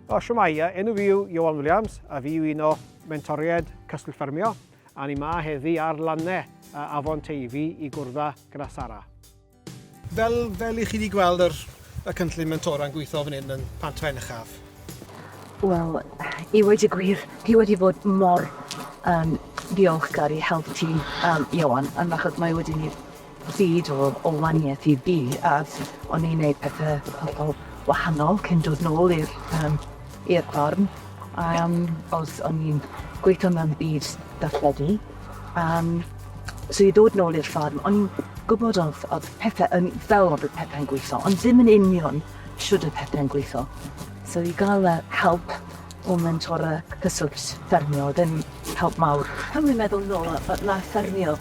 O, siwmai, enw fi yw Iwan Williams, a fi yw un o mentoriaid cysgl ffermio, a ni ma heddi ar lannau afon Teifi i gwrdd gyda Sara. Fel i chi wedi gweld y cynllun Mentora yn gweithio fan hyn yn Pantyfen Uchaf? Wel, i wedi gwir, hi wedi bod mor diolchgar i help ti, Iwan, yn achos mae wedi ni byd o waniaeth i fi, a o'n i'n gwneud pethau wahanol cyn dod nôl i'r ffarm. Os o'n i'n gweithio mewn byd datblygu. So i ddod nôl i'r ffarm, o'n i'n gwybod oedd pethau yn fel oedd y pethau'n gweithio, ond ddim yn union siwr y pethau'n gweithio. So i gael help o mentora cyswllt ffermio, ddim help mawr. Pan dwi'n meddwl nôl na ffermio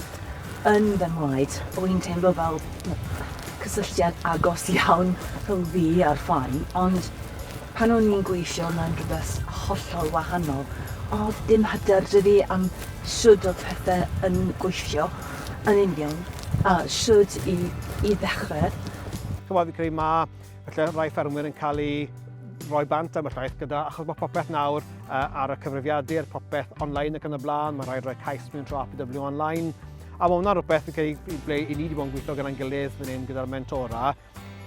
yn fy mlaid, o'n i'n teimlo fel cysylltiad agos iawn rhwng fi a'r ffarm, ond pan o'n i'n gweithio mewn rhywbeth hollol wahanol, oedd dim hyder dy fi am siwr oedd pethau yn gweithio yn union, a siwr i ddechrau. Chymod, fi'n credu mae rai ffermwyr yn cael ei roi bant am y llaeth gyda, achos mae popeth nawr ar y cyfrifiadur, popeth online ac yn y blaen, mae rhaid rhoi cais mewn trwy APW online. A mae hwnna'n rhywbeth i ni wedi bod yn gweithio gyda'n gilydd fan hyn gyda'r Mentora,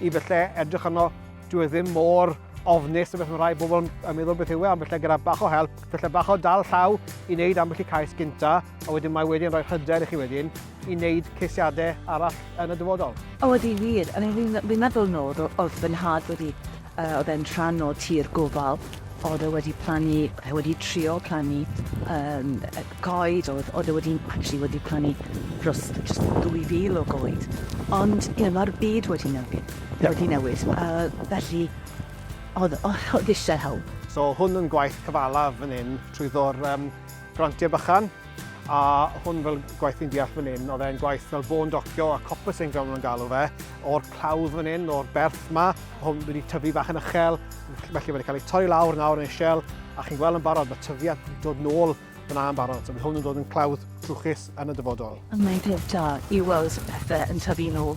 i felly edrych arno, dwi ddim mor ofnus o beth mae rai bobl yn meddwl beth yw e, ond felly gyda bach o help, felly bach o dal llaw i wneud ambell i cais gynta, a wedyn mae wedi'n rhoi hyder i chi wedyn i wneud ceisiadau arall yn y dyfodol. O, ydi wir. Fi'n meddwl nôl oedd fy nhad oedd e'n rhan o tir gofal, oedd e wedi trio plannu goed, oedd e wedi plannu dros 2,000 o goed. Ond mae'r byd wedi newid. Felly, oedd eisiau help. So hwn yn gwaith cyfalaf fan hyn trwyddo'r grantiau bychan, a hwn fel gwaith ni'n deall fan hyn, oedd e'n gwaith fel bôn docio a copasing fel nhw'n galw fe, o'r clawdd fan hyn, o'r berth ma, hwn wedi tyfu bach yn uchel, felly wedi cael ei torri lawr nawr yn uchel, a chi'n gweld yn barod, mae tyfiad dod nôl fyna yn barod, so bydd hwn yn dod yn clawdd trwchus yn y dyfodol. Mae'n peth da i weld pethau yn tyfu nôl.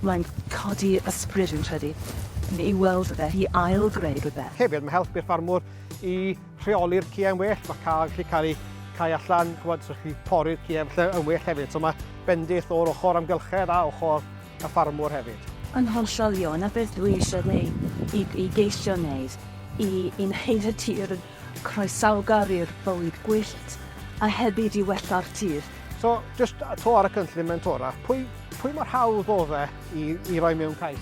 Mae'n codi ysbryd yn credu. I weld i ail-greu rhywbeth. Hefyd, mae help i'r ffarmwr i rheoli'r cien well. Mae cael ei cau allan, so chi pori'r cien yn well hefyd. So mae bendith o'r ochr amgylchedd a ochr y ffarmwr hefyd. Yn hollol Iwan, a beth dwi eisiau gwneud i geisio wneud, i wneud y tir yn croesawgar i'r bywyd gwyllt, a hefyd i wella'r tir. So, just to ar y cynllun Mentora, pwy mor hawdd oedd i roi mewn cais?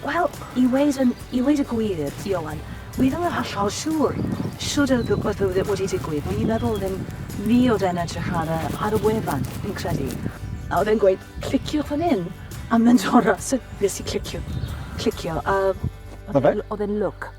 Wel, i weid y gwir, Iwan, wi ddim yn hollol siŵr. Siŵr oedd wedi digwydd. Fi'n meddwl ddim fi oedd e'n edrych ar y wefan, fi'n credu. A oedd e'n gweud, cliciwch fan hyn, a Mentora, so nes i clicio. A oedd e'n look